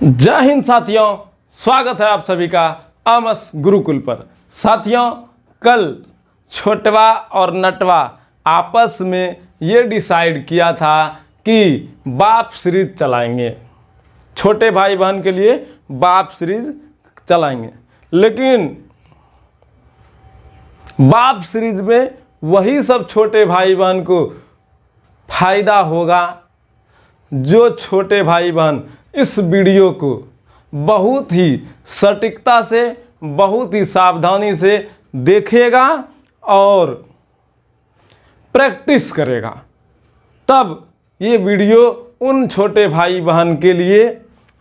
जय हिंद साथियों, स्वागत है आप सभी का आमस गुरुकुल पर। साथियों, कल छोटवा और नटवा आपस में ये डिसाइड किया था कि बाप सीरीज चलाएंगे, छोटे भाई बहन के लिए बाप सीरीज चलाएंगे। लेकिन बाप सीरीज में वही सब छोटे भाई बहन को फायदा होगा जो छोटे भाई बहन इस वीडियो को बहुत ही सटीकता से, बहुत ही सावधानी से देखेगा और प्रैक्टिस करेगा। तब ये वीडियो उन छोटे भाई बहन के लिए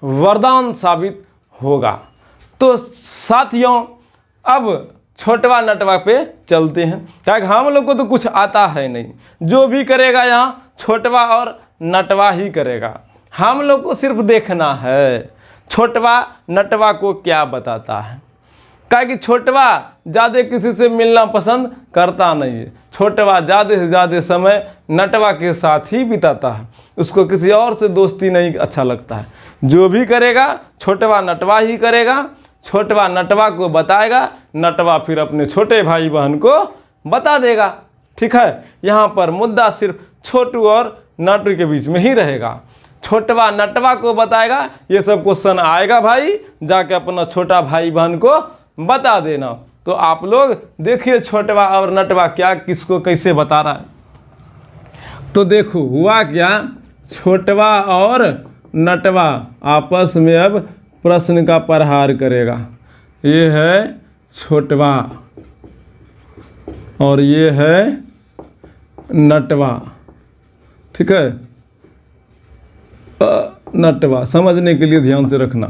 वरदान साबित होगा। तो साथियों, अब छोटवा नटवा पे चलते हैं, क्या हम लोग को तो कुछ आता है नहीं। जो भी करेगा यहाँ छोटवा और नटवा ही करेगा। हम लोग को सिर्फ देखना है छोटवा नटवा को क्या बताता है। क्या कि छोटवा ज़्यादा किसी से मिलना पसंद करता नहीं है। छोटवा ज़्यादा से ज़्यादा समय नटवा के साथ ही बिताता है, उसको किसी और से दोस्ती नहीं अच्छा लगता है। जो भी करेगा छोटवा नटवा ही करेगा। छोटवा नटवा को बताएगा, नटवा फिर अपने छोटे भाई बहन को बता देगा। ठीक है, यहाँ पर मुद्दा सिर्फ छोटू और नटू के बीच में ही रहेगा। छोटवा नटवा को बताएगा, ये सब क्वेश्चन आएगा भाई, जाके अपना छोटा भाई बहन को बता देना। तो आप लोग देखिए छोटवा और नटवा क्या किसको कैसे बता रहा है। तो देखो हुआ क्या, छोटवा और नटवा आपस में अब प्रश्न का प्रहार करेगा। ये है छोटवा और ये है नटवा। ठीक है, नटवा समझने के लिए ध्यान से रखना।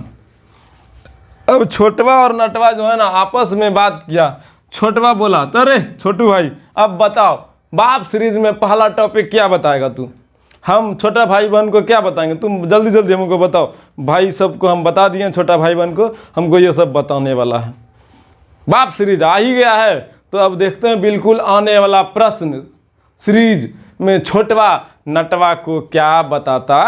अब छोटवा और नटवा जो है ना आपस में बात किया। छोटवा बोला, अरे छोटू भाई अब बताओ बाप सीरीज में पहला टॉपिक क्या बताएगा तू? हम छोटा भाई बहन को क्या बताएंगे? तुम जल्दी जल्दी हमको बताओ। भाई सबको हम बता दिए, छोटा भाई बहन को हमको ये सब बताने वाला है। बाप सीरीज आ ही गया है, तो अब देखते हैं बिल्कुल आने वाला प्रश्न सीरीज में छोटवा नटवा को क्या बताता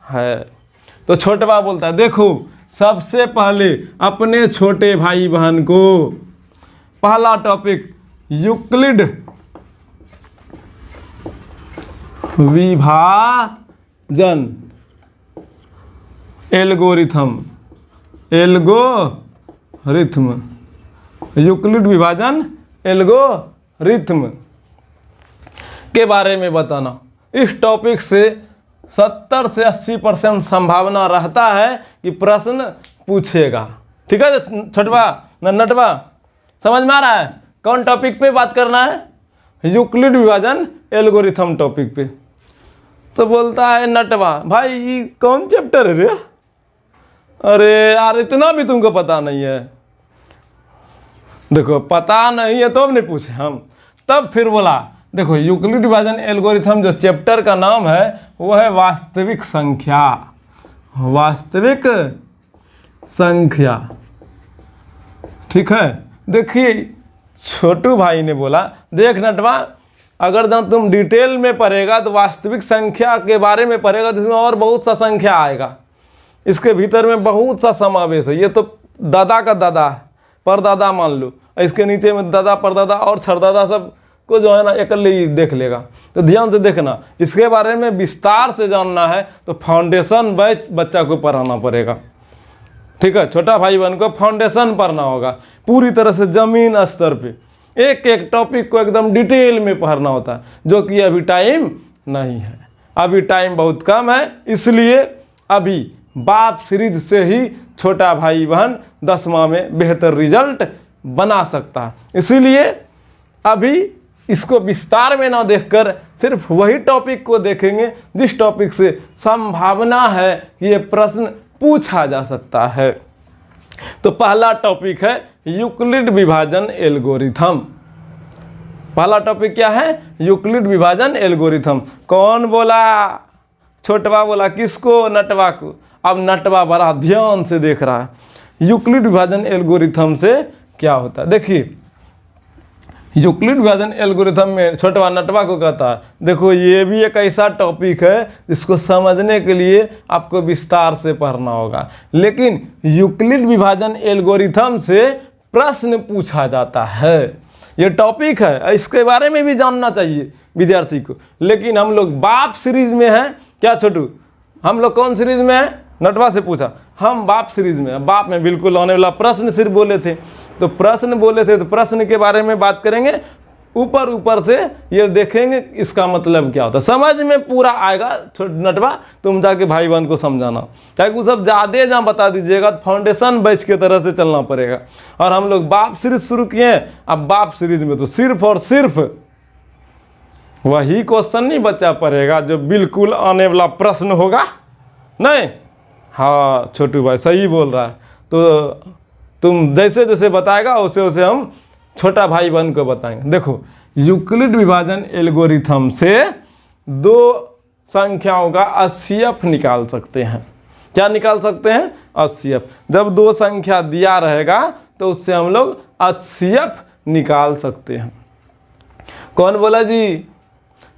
है। तो छोटवा बोलता है, देखो सबसे पहले अपने छोटे भाई बहन को पहला टॉपिक यूक्लिड विभाजन एल्गोरिथम यूक्लिड विभाजन एल्गोरिथम के बारे में बताना। इस टॉपिक से 70 से 80% संभावना रहता है कि प्रश्न पूछेगा। ठीक है छोटवा नटवा, समझ में आ रहा है कौन टॉपिक पे बात करना है? यूक्लिड विभाजन एल्गोरिथम टॉपिक पे। तो बोलता है नटवा, भाई ये कौन चैप्टर है रे? अरे यार इतना भी तुमको पता नहीं है। देखो पता नहीं है तो अब नहीं पूछे हम। तब फिर बोला, देखो यूक्लिड विभाजन एल्गोरिथम जो चैप्टर का नाम है वो है वास्तविक संख्या। वास्तविक संख्या। ठीक है, देखिए छोटू भाई ने बोला, देख नटवा अगर जब तुम डिटेल में पढ़ेगा तो वास्तविक संख्या के बारे में पढ़ेगा तो इसमें और बहुत सा संख्या आएगा। इसके भीतर में बहुत सा समावेश है। ये तो दादा का दादा है, परदादा मान लो, इसके नीचे में दादा परदादा और छरदादा सब को जो है ना अकेले ही देख लेगा। तो ध्यान से देखना, इसके बारे में विस्तार से जानना है तो फाउंडेशन बैच बच्चा को पढ़ाना पड़ेगा। ठीक है, छोटा भाई बहन को फाउंडेशन पढ़ना होगा पूरी तरह से जमीन स्तर पे। एक एक टॉपिक को एकदम डिटेल में पढ़ना होता है, जो कि अभी टाइम नहीं है। अभी टाइम बहुत कम है, इसलिए अभी बाप सीरीज से ही छोटा भाई बहन 10वां में बेहतर रिजल्ट बना सकता है। इसीलिए अभी इसको विस्तार में ना देखकर सिर्फ वही टॉपिक को देखेंगे जिस टॉपिक से संभावना है कि ये प्रश्न पूछा जा सकता है। तो पहला टॉपिक है यूक्लिड विभाजन एल्गोरिथम। पहला टॉपिक क्या है? यूक्लिड विभाजन एल्गोरिथम। कौन बोला? छोटवा बोला। किसको? नटवा को। अब नटवा बड़ा ध्यान से देख रहा है यूक्लिड विभाजन एल्गोरिथम से क्या होता है। देखिए यूक्लिड विभाजन एल्गोरिथम में छोटवा नटवा को कहता है, देखो ये भी एक ऐसा टॉपिक है जिसको समझने के लिए आपको विस्तार से पढ़ना होगा, लेकिन यूक्लिड विभाजन एल्गोरिथम से प्रश्न पूछा जाता है। ये टॉपिक है, इसके बारे में भी जानना चाहिए विद्यार्थी को। लेकिन हम लोग बाप सीरीज में हैं क्या छोटू? हम लोग कौन सीरीज में है? नटवा से पूछा, हम बाप सीरीज में हैं। बाप में बिल्कुल आने वाला प्रश्न सिर्फ बोले थे, तो प्रश्न बोले थे तो प्रश्न के बारे में बात करेंगे, ऊपर ऊपर से ये देखेंगे इसका मतलब क्या होता है। समझ में पूरा आएगा नटवा, तुम जाके भाई बहन को समझाना, क्या वो सब ज़्यादा जहाँ बता दीजिएगा तो फाउंडेशन बैच के तरह से चलना पड़ेगा। और हम लोग बाप सीरीज शुरू किए हैं, अब बाप सीरीज में तो सिर्फ और सिर्फ वही क्वेश्चन नहीं बचा पड़ेगा जो बिल्कुल आने वाला प्रश्न होगा, नहीं? हाँ छोटू भाई सही बोल रहा है। तो तुम जैसे जैसे बताएगा वैसे वैसे हम छोटा भाई बहन को बताएंगे। देखो यूक्लिड विभाजन एल्गोरिथम से दो संख्याओं का HCF निकाल सकते हैं। क्या निकाल सकते हैं? HCF। जब दो संख्या दिया रहेगा तो उससे हम लोग HCF निकाल सकते हैं। कौन बोला जी?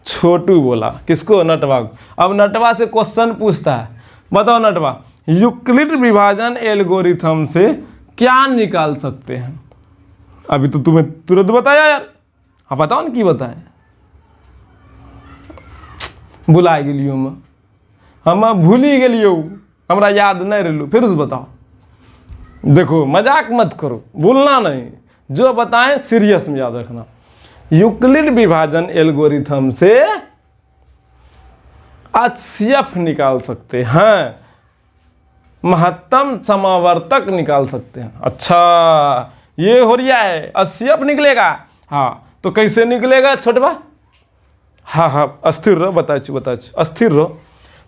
छोटू बोला। किसको? नटवा को। अब नटवा से क्वेश्चन पूछता है, बताओ नटवा यूक्लिड विभाजन एल्गोरिथम से क्या निकाल सकते हैं? अभी तो तुम्हें तुरंत बताया यार, हाँ बताओ ना की बताए। भुला गेलियो हम भूल ही गेलियो, हमरा याद नहीं रहलू, फिर उस बताओ। देखो मजाक मत करो, भूलना नहीं, जो बताएं सीरियस में याद रखना। यूक्लिड विभाजन एल्गोरिथम से HCF निकाल सकते हैं, महत्तम समावर्तक निकाल सकते हैं। अच्छा ये हो रहा है, HCF निकलेगा। हाँ तो कैसे निकलेगा छोटवा? हाँ अस्थिर रहो, बताचू अस्थिर रहो।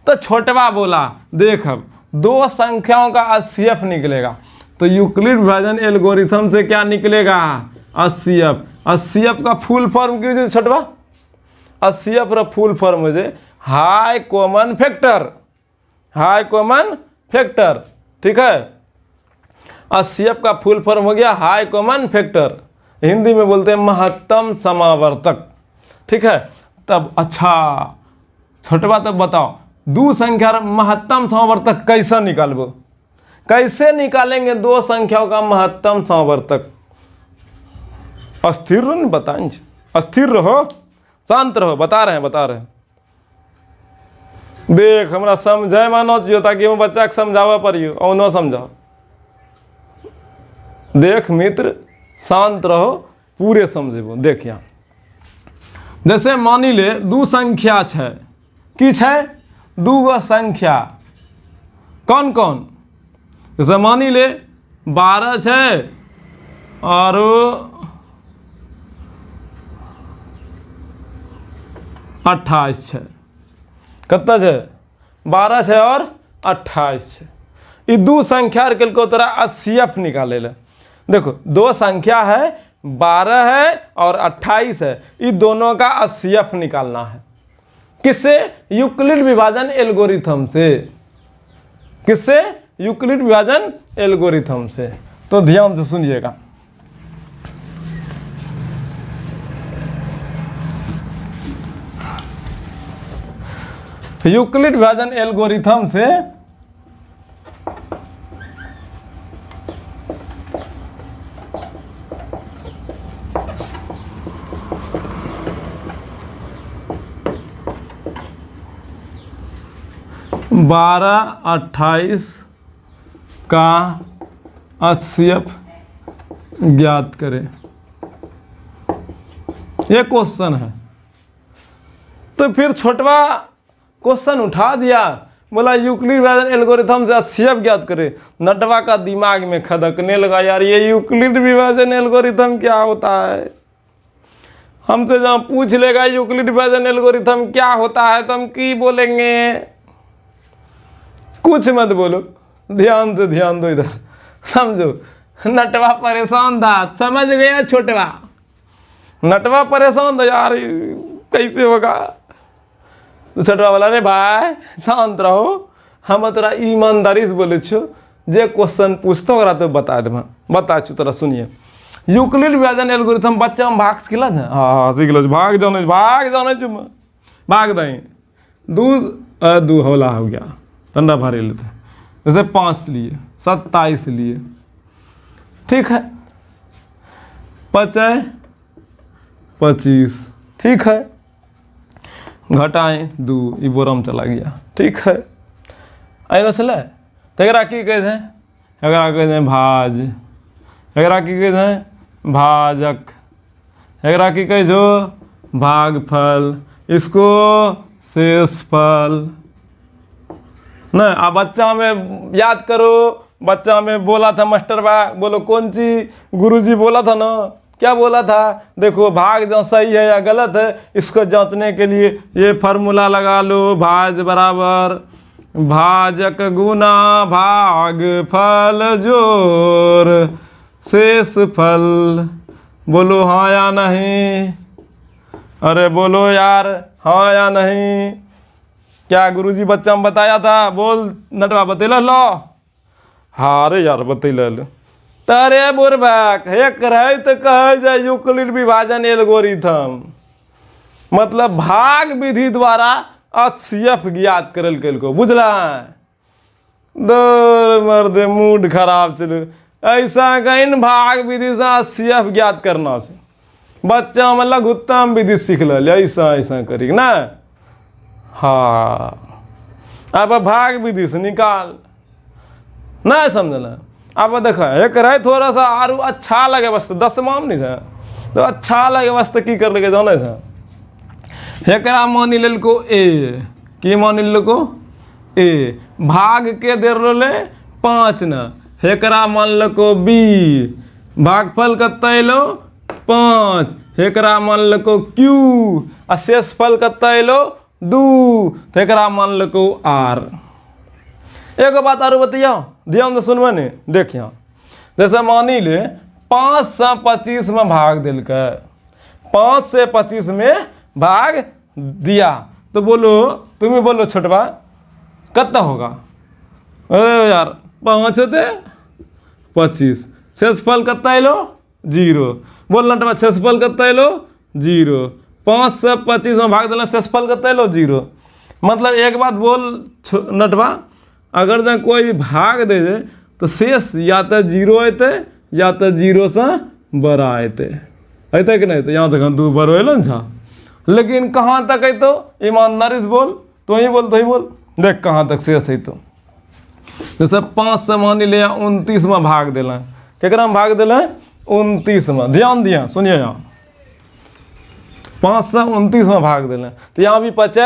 तो छोटवा बोला देख अब दो संख्याओं का HCF निकलेगा, तो यूक्लिड विभाजन एल्गोरिथम से क्या निकलेगा? HCF। HCF का फुल फॉर्म क्यों छोटवा? HCF का फुल फॉर्म हो जाए high common factor, high common factor, ठीक है। HCF का फुल फॉर्म हो गया हाई कॉमन फैक्टर, हिंदी में बोलते हैं महत्तम समावर्तक, ठीक है। तब अच्छा छोटवा तब बताओ दो संख्या महत्तम समावर्तक कैसे निकालबो? कैसे निकालेंगे दो संख्याओं का महत्तम समावर्तक? अस्थिर रहो, नहीं बताएं, अस्थिर रहो, शांत रहो, बता रहे हैं। देख हमरा समझे मानो जो, ताकि हम बच्चा के समझावा पड़ियो और न समझाओ। देख मित्र शांत रहो, पूरे समझेबो। देख यहाँ जैसे मानी ले दू संख्या है, की है? दूगो संख्या कौन कौन? जैसे मानी ले 12 है और 28 है। कितना है? 12 है और 28 है। ये दो संख्या के तोरा HCF निकाले ले। देखो दो संख्या है, 12 है और 28 है, ये दोनों का HCF निकालना है। किससे? यूक्लिड विभाजन एल्गोरिथम से। किससे? यूक्लिड विभाजन एल्गोरिथम से। तो ध्यान से सुनिएगा। यूक्लिड विभाजन एल्गोरिथम से बारह 28 का HCF ज्ञात करें। ये क्वेश्चन है। तो फिर छोटवा क्वेश्चन उठा दिया, बोला यूक्लिड विभाजन एल्गोरिथम से HCF ज्ञात करे। नटवा का दिमाग में खदकने लगा, यार ये यूक्लिड विभाजन एल्गोरिथम क्या होता है? हमसे जहाँ पूछ लेगा यूक्लिड विभाजन एल्गोरिथम क्या होता है तो हम की बोलेंगे? कुछ मत बोलो, ध्यान से ध्यान दो इधर, समझो। नटवा परेशान था, समझ गया छोटवा? नटवा परेशान था, यार कैसे होगा? तो छोटवा बोला रे भाई शांत रहो, हम तोरा ईमानदारी से बोले छो, जे क्वेश्चन पूछतो ओकरा तो बता दे। बता छो तोरा, सुनिए। यूक्लिड विभाजन एल्गोरिथम बच्चा में भाग सिखल है। हाँ सीख लो, भाग जाने चुम भाग दें। दू हौला हो गया, ठंडा भरे लेते, जैसे 5 लिए 27 लिए, ठीक है। 5 25, ठीक है। घटाएं 2, ये बोरम चला गया, ठीक है। आइलो चले तो एकरा की कहते हैं, एकरा कहते हैं भाज, एकरा की कहते हैं भाजक, एकरा की कह जो भागफल, इसको शेषफल। नहीं अब बच्चा में याद करो, बच्चा में बोला था मास्टर बा, बोलो कौन सी गुरुजी बोला था ना, क्या बोला था, देखो भाग जो सही है या गलत है इसको जांचने के लिए ये फार्मूला लगा लो, भाज बराबर भाजक गुना भाग फल जोर शेष फल। बोलो हाँ या नहीं, अरे बोलो यार हाँ या नहीं। क्या गुरुजी बच्चा में बताया था, बोल नटवा बतेला लो। हाँ अरे यार बतेला लो। तारे बुरबैक एक रहे तो कहे जाए यूक्लिड विभाजन एल्गोरिथम, मतलब भाग विधि द्वारा HCF ज्ञात करल कल को, बुझला। दर मर्दे मूड खराब चलो, ऐसा कहीं भाग विधि से HCF ज्ञात करना से बच्चा में लघुत्तम विधि सीख ल, ऐसा ऐसा करी ना। हाँ अब भाग विधि से निकाल, ना समझला। अब देखा एक रहे थोड़ा सा आरू अच्छा लगे बस 10 में नहीं है तो अच्छा लगे बस की कर लगे जाने से। एकरा मानी लेल को ए, की मानी लेल को ए, भाग के दे रोले 5 न, एकरा मान लो को बी, भागफल कत्ते लो 5, एकरा मान लो को क्यू, आ शेषफल कत्ते लो 2, तो एकरा मान लो को आर। एक बात और बतिया, ध्यान से सुनबे ने, देखिए जैसे मानी ले 5 से 25 में भाग दिल के, 5 से 25 में भाग दिया, तो बोलो तुम्हें बोलो छोटवा कितना होगा। अरे यार 5 होते 25, शेषफल कितना लो 0, बोल नटवा शेषफल कितना लो 0, 5 से 25 में भाग दिला शेषफल कितना लो 0। मतलब एक बात बोल नटवा, अगर जब कोई भी भाग दे दे तो शेष या तो 0 अते या तो 0 से बड़ा अते, अते कि नहीं, तो यहाँ तक 2 बड़ो अल ना। लेकिन कहाँ तक है तो ईमानदारी से बोल, तो ही बोल, तो ही बोल, देख कहाँ तक शेष है। तो जैसे 5 से मान लिया 29 में भाग दिला, केकरा में भाग दिला 29 में, ध्यान दिया सुनिए यहाँ 5 से 29 में भाग दिला, तो यहाँ भी 5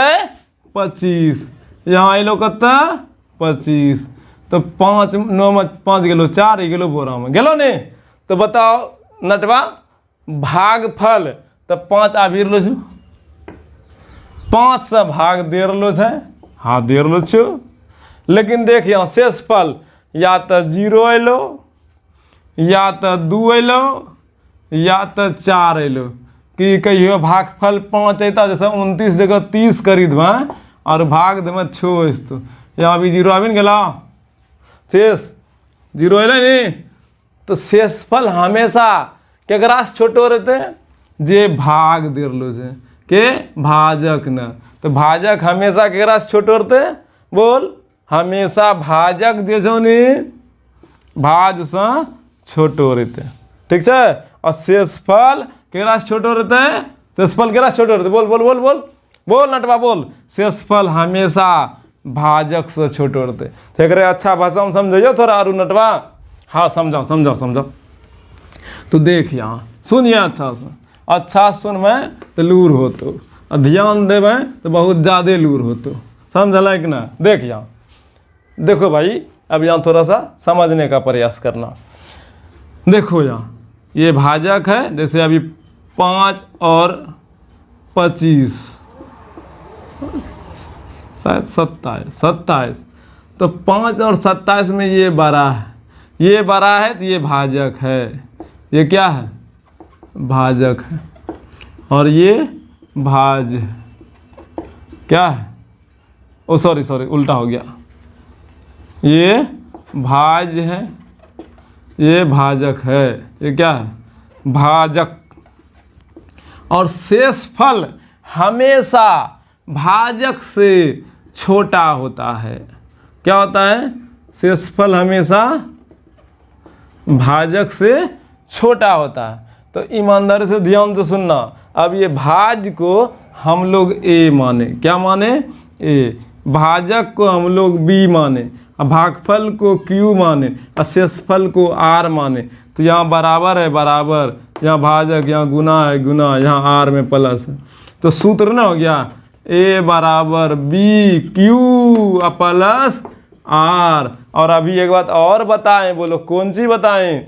25, यहाँ आइलो कत्ता 25, तो 5 9 में 5 गेलो 4 गेलो बोरा में गेलो ने। तो बताओ नटवा भागफल तो 5 आबि रहलो छो, 5 से भाग दे रहलो छे, हाँ दे रहलो छो। लेकिन देख यहाँ शेषफल या तो 0 अलो, या तो 2 अलो, या तो 4 अलो, कि कहियो भागफल 5 अता, जैसे 29 जगह 30 करी देवा और भाग देवा 6, तो यहाँ भी 0 आबि गेला, शेष 0 अल नहीं। तो शेषफल हमेशा केकरा से छोटो रहते, जे भाग दे रहलो छे, के भाजक न। तो भाजक हमेशा केकरा से छोटो रहते, बोल हमेशा भाजक जे छो नी भाज से छोटो रहते, ठीक है। और शेषफल केकरा से छोटो रहते, शेषफल केकरा से छोटो रहते, बोल बोल बोल बोल बोल नटवा बोल, शेषफल हमेशा भाजक से छोटो रहते। तो एक अच्छा भाषा में समझियो थोड़ा आरू नटवा, हाँ समझाओ समझाओ समझाओ। तो देख यहाँ सुनिए अच्छा सुन में तो लूर हो, तो ध्यान देवे तो बहुत ज़्यादा लूर हो, तो समझल कि ना। देख यहाँ देखो भाई, अब यहाँ थोड़ा सा समझने का प्रयास करना। देखो यहाँ ये भाजक है, जैसे अभी 5 और 25 शायद 27, तो 5 और 27 में ये बड़ा है, ये बड़ा है, तो ये भाजक है, ये क्या है भाजक है, और ये भाज है, क्या है, ओ सॉरी उल्टा हो गया, ये भाज है, ये भाजक है, ये क्या है भाजक, और शेषफल हमेशा भाजक से छोटा होता है। क्या होता है? शेषफल हमेशा भाजक से छोटा होता है। तो ईमानदारी से ध्यान से सुनना। अब ये भाज को हम लोग ए माने, क्या माने? ए। भाजक को हम लोग बी माने, और भागफल को क्यू माने, और शेषफल को आर माने। तो यहाँ बराबर है बराबर, यहाँ भाजक, यहाँ गुना है गुना, यहाँ आर में प्लस है। तो सूत्र ना हो गया ए बराबर बी क्यू प्लस आर। और अभी एक बात और बताएं, बोलो कौन सी बताएं?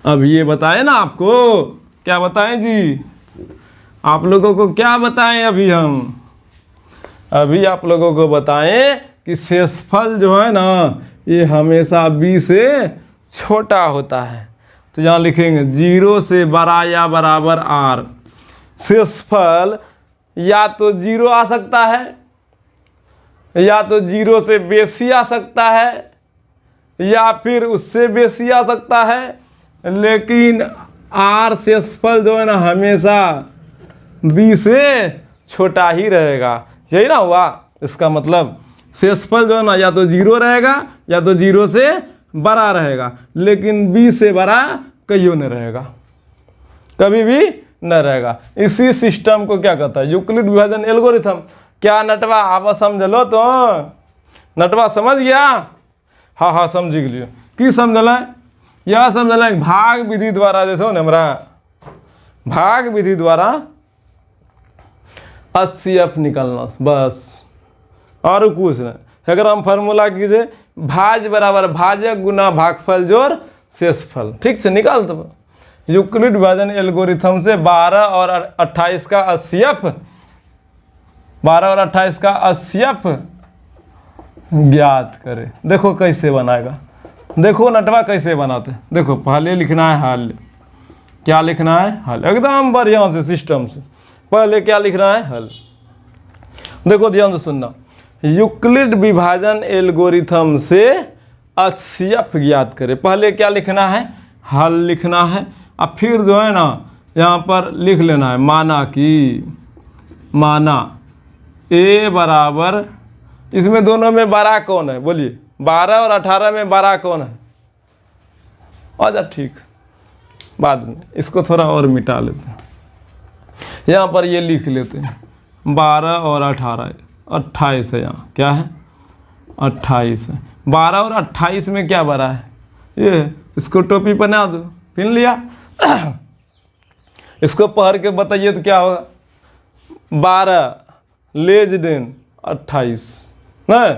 अब ये बताएं ना आपको, क्या बताएं जी? आप लोगों को क्या बताएं अभी हम? अभी आप लोगों को बताएं कि शेषफल जो है ना, ये हमेशा बी से छोटा होता है। तो यहाँ लिखेंगे 0 से बड़ा या बराबर आर। शेषफल या तो 0 आ सकता है, या तो 0 से बेसी आ सकता है, या फिर उससे बेसी आ सकता है, लेकिन आर शेषफल जो है ना हमेशा बी से छोटा ही रहेगा। यही ना हुआ इसका मतलब? शेषफल जो है ना या तो 0 रहेगा या तो 0 से बड़ा रहेगा, लेकिन बी से बड़ा कहियो नहीं रहेगा, कभी भी न रहेगा। इसी सिस्टम को क्या कहता है? यूक्लिड विभाजन एल्गोरिथम। क्या नटवा आप समझ लो? तो नटवा समझ गया? हाँ हाँ समझ लियो। की समझल? यह समझल भाग विधि द्वारा जैसे ना हमारा भाग विधि द्वारा HCF निकलना, बस और कुछ नहीं। अगर हम फार्मूला कीजिए भाज बराबर भाजक गुना भागफल जोड़ शेषफल, ठीक से निकाल दो। यूक्लिड विभाजन एल्गोरिथम से 12 और 28 का HCF, 12 और 28 का HCF ज्ञात करें। देखो कैसे बनाएगा, देखो नटवा कैसे बनाते। देखो पहले लिखना है हल। क्या लिखना है? हल। एकदम बढ़िया से सिस्टम से पहले क्या लिखना है? हल। देखो ध्यान से सुनना। यूक्लिड विभाजन एल्गोरिथम से HCF ज्ञात करें। पहले क्या लिखना है? हल लिखना है। अब फिर जो है ना यहाँ पर लिख लेना है माना ए बराबर, इसमें दोनों में बड़ा कौन है? बोलिए 12 और 18 में बड़ा कौन है? अच्छा ठीक, बाद में इसको थोड़ा और मिटा लेते हैं। यहाँ पर ये लिख लेते हैं 12 और 18, 28 है। यहाँ क्या है? 28 है। 12 और 28 में क्या बड़ा है? ये इसको टोपी बना दो, पिन लिया। इसको पढ़ के बताइए तो क्या होगा? 12 लेज देन 28, नहीं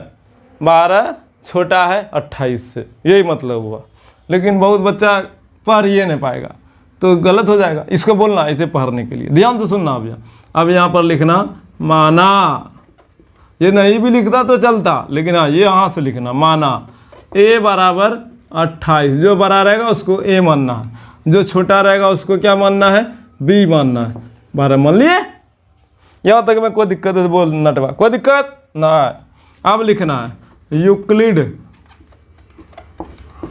12 छोटा है 28 से, यही मतलब हुआ। लेकिन बहुत बच्चा पढ़ ही नहीं पाएगा तो गलत हो जाएगा। इसको बोलना ऐसे पढ़ने के लिए, ध्यान से सुनना। अब यहाँ पर लिखना माना, ये नहीं भी लिखता तो चलता, लेकिन हाँ ये यहाँ से लिखना माना ए बराबर 28। जो बड़ा रहेगा उसको ए मानना है, जो छोटा रहेगा उसको क्या मानना है? बी मानना है। 12 मान लिए? यहाँ तक में कोई दिक्कत है तो बोल नटवा, कोई दिक्कत ना। अब लिखना है यूक्लिड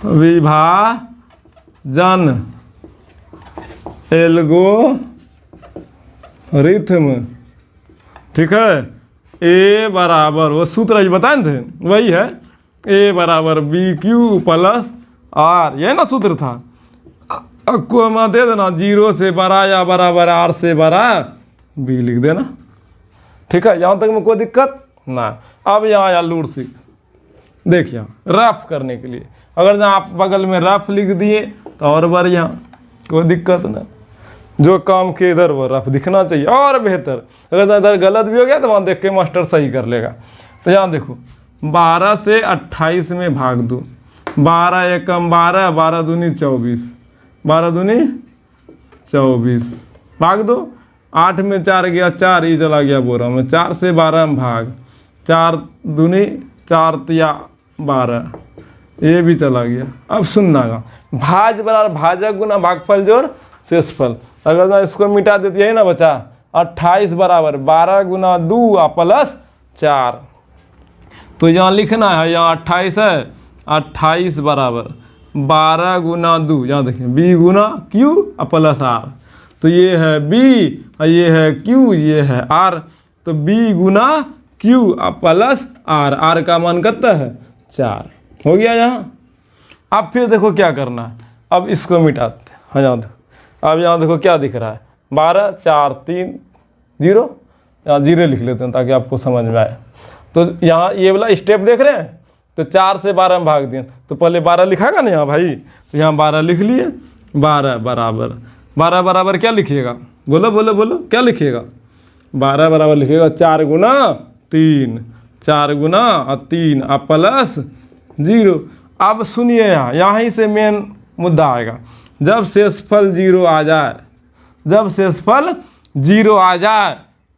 विभाजन एल्गोरिथम, ठीक है। ए बराबर, वो सूत्र बताए थे वही है, ए बराबर बी क्यू प्लस आर, यही ना सूत्र था। आपको हम दे देना 0 से बड़ा या बराबर आर से बड़ा बी लिख देना, ठीक है। यहाँ तक में कोई दिक्कत ना। अब यहाँ या लूट सीख, देखिए रफ करने के लिए अगर जहाँ आप बगल में रफ लिख दिए तो और बढ़िया, कोई दिक्कत ना। जो काम के इधर वो रफ दिखना चाहिए और बेहतर। अगर इधर गलत भी हो गया तो वहाँ देख के मास्टर सही कर लेगा। तो यहाँ देखो 12 से 28 में भाग दो, 12 एकम 12, 12 दूनी 24, 12 दूनी 24 भाग दो। 8 में 4 गया 4, ये चला गया बोरा में। 4 से 12 में भाग, 4 दूनी 4 तिया 12, ये भी चला गया। अब सुनना गा, भाज बराबर भाजक गुना भागफल जोड़ शेषफल। अगर ना इसको मिटा देती है ना बच्चा, 28 बराबर 12 गुना 2 प्लस 4। तो यहाँ लिखना है, यहाँ 28 है, 28 बराबर 12 गुना 2, यहाँ देखिए बी गुना क्यू प्लस आर, तो ये है बी और ये है क्यू, ये है आर, तो बी गुना क्यू प्लस आर, आर का मान कितना है 4, हो गया यहाँ। अब फिर देखो क्या करना है, अब इसको मिटाते हैं। हाँ यहाँ देखो, अब यहाँ देखो क्या दिख रहा है 12 4 3 0, यहाँ 0 लिख लेते हैं ताकि आपको समझ में आए। तो यहाँ ये वाला स्टेप देख रहे हैं, तो 4 से 12 में भाग दिए, तो पहले 12 लिखागा ना यहाँ भाई, तो यहाँ 12 लिख लिए, 12 बराबर 12 बराबर क्या लिखिएगा, बोलो बोलो बोलो क्या लिखिएगा, 12 बराबर लिखिएगा 4 गुना 3, 4 गुना 3 प्लस 0। अब सुनिए यहाँ से मेन मुद्दा आएगा, जब शेषफल 0 आ जाए, जब शेषफल 0 आ जाए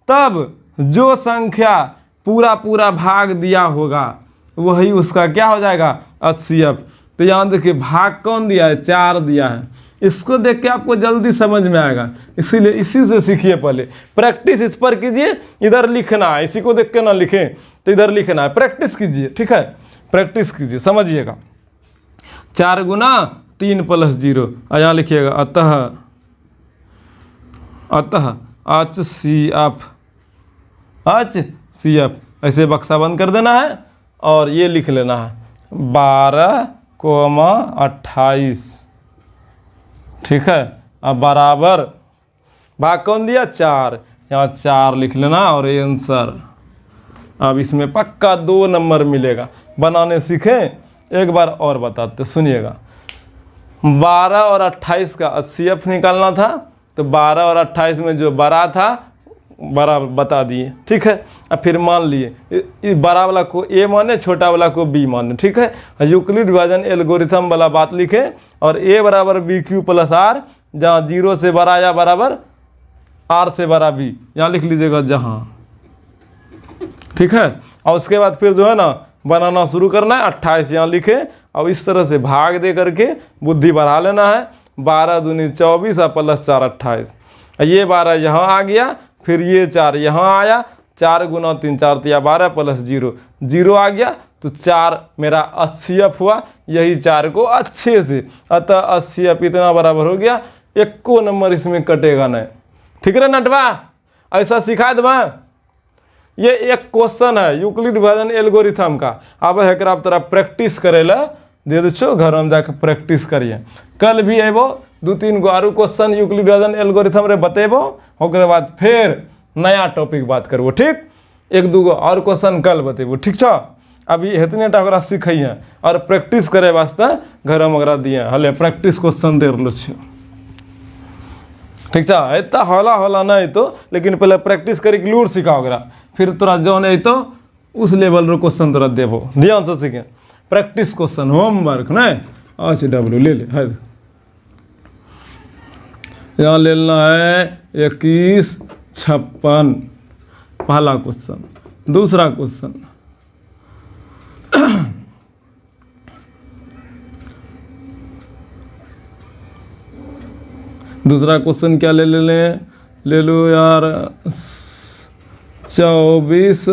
तब जो संख्या पूरा पूरा भाग दिया होगा वही उसका क्या हो जाएगा HCF। तो यहाँ देखिए भाग कौन दिया है, 4 दिया है, इसको देख के आपको जल्दी समझ में आएगा, इसीलिए इसी से सीखिए, पहले प्रैक्टिस इस पर कीजिए, इधर लिखना है, इसी को देख के ना लिखें तो इधर लिखना है, प्रैक्टिस कीजिए, ठीक है, प्रैक्टिस कीजिए, समझिएगा। 4 गुना 3 प्लस 0, यहाँ लिखिएगा अतः HCF, ऐसे बक्सा बंद कर देना है और ये लिख लेना है 12,28, ठीक है। अब बराबर भाग कौन दिया 4, यहाँ 4 लिख लेना और आंसर। अब इसमें पक्का 2 नंबर मिलेगा, बनाने सीखें, एक बार और बताते सुनिएगा। 12 और 28 का HCF निकालना था, तो 12 और 28 में जो बड़ा था बड़ा बता दिए, ठीक है। अब फिर मान लिए बड़ा वाला को ए माने, छोटा वाला को बी माने, ठीक है। यूक्लिड विभाजन एल्गोरिथम वाला बात लिखे और ए बराबर बी क्यू प्लस आर, जहाँ 0 से बड़ा या बराबर आर से बड़ा बी, यहाँ लिख लीजिएगा जहाँ, ठीक है। और उसके बाद फिर जो है ना बनाना शुरू करना है, 28 यहाँ लिखे और इस तरह से भाग दे करके बुद्धि बढ़ा लेना है। 12 दूनी 24 और प्लस 4 28, ये 12 यहाँ आ गया, फिर ये 4 यहाँ आया, 4 गुना 3 4 तिया 12 प्लस 0 0 आ गया, तो 4 मेरा HCF हुआ, यही 4 को अच्छे से, अतः HCF इतना बराबर हो गया, 1 नंबर इसमें कटेगा नहीं, ठीक है नटवा, ऐसा सिखा दूँ। ये एक क्वेश्चन है यूक्लिड विभाजन एल्गोरिथम का, अब है आप तोरा प्रैक्टिस करे ला दे दे छो, घर में जाकर प्रैक्टिस करिए, कल भी अबो 2-3 गो आरू क्वेश्चन यूक्लिड विभाजन एल्गोरिथम रे बतेबो, ओकरे बाद फिर नया टॉपिक बात करबो, ठीक। 1-2 गो और क्वेश्चन कल बतेबो, ठीक छो। अभी इतने टा सीखिए और प्रैक्टिस करे वास्ते घर में ओकरा दिए, हले प्रैक्टिस क्वेश्चन दे रहलो छो, ठीक है। इतना हौला हौला नहीं तो, लेकिन पहले प्रैक्टिस करी लूर सिखा ओकरा, फिर तोरा जौन है तो उस लेवल रो क्वेश्चन तोरा देबो, ध्यान से सीखे, प्रैक्टिस क्वेश्चन होमवर्क नहीं। HW ले ले है, यहाँ लेना है 2156 पहला क्वेश्चन। दूसरा क्वेश्चन दूसरा क्वेश्चन क्या ले ले लो यार, 24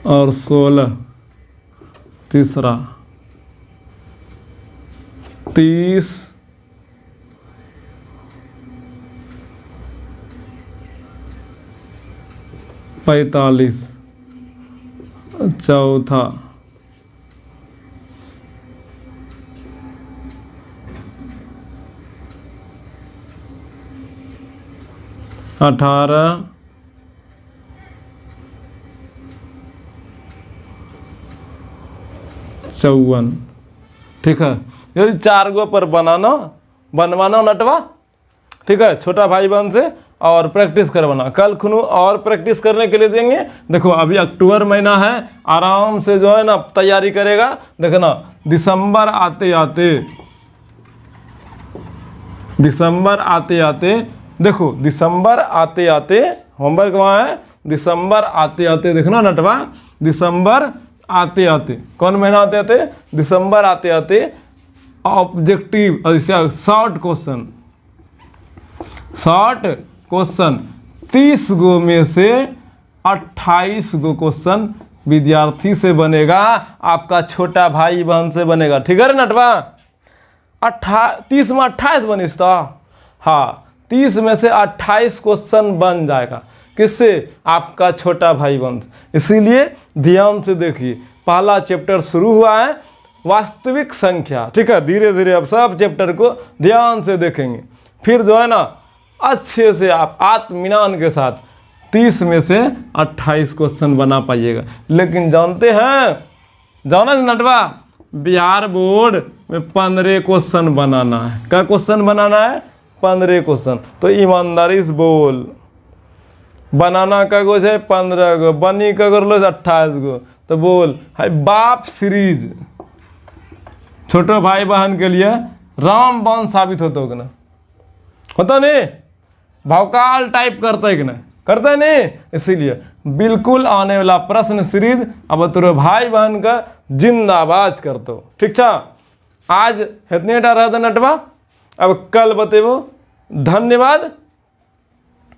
और 16, तीसरा 30 45, चौथा 18, 54, ठीक है। यदि 4 गो पर बनवाना नटवा, ठीक है, छोटा भाई बहन से, और प्रैक्टिस करवाना। कल खुनू और प्रैक्टिस करने के लिए देंगे। देखो अभी अक्टूबर महीना है, आराम से जो है ना तैयारी करेगा। देखना दिसंबर आते आते देखो दिसंबर आते आते होमवर्क वहाँ है, दिसंबर आते आते देखना नटवा, दिसंबर आते आते कौन महीना आते आते, दिसंबर आते आते ऑब्जेक्टिव शॉर्ट क्वेश्चन 30 गो में से 28 गो क्वेश्चन विद्यार्थी से बनेगा, आपका छोटा भाई बहन से बनेगा। ठीक है नटवा? 30 में 28 बनिस तो हाँ 30 में से 28 क्वेश्चन बन जाएगा। किससे? आपका छोटा भाई बहन से। इसीलिए ध्यान से देखिए, पहला चैप्टर शुरू हुआ है वास्तविक संख्या। ठीक है, धीरे धीरे अब सब चैप्टर को ध्यान से देखेंगे, फिर जो है ना अच्छे से आप आत्मीनान के साथ 30 में से 28 क्वेश्चन बना पाइएगा। लेकिन जानते हैं, जाना नटवा, बिहार बोर्ड में 15 क्वेश्चन बनाना है। क्या क्वेश्चन बनाना है? 15 क्वेश्चन। तो ईमानदारी से बोल, बनाना का गो है 15 गो, बनी का कर लो 28 गो। तो बोल है बाप सीरीज छोटे भाई बहन के लिए रामबाण साबित होता होगा ना? होता नहीं? भौकाल टाइप करता है कि नहीं? करता है नहीं? इसीलिए बिल्कुल आने वाला प्रश्न सीरीज अब तेरे भाई बहन का जिंदाबाद कर दो। ठीक था? आज इतने डर रहा था नटवा, अब कल बतेबो। धन्यवाद।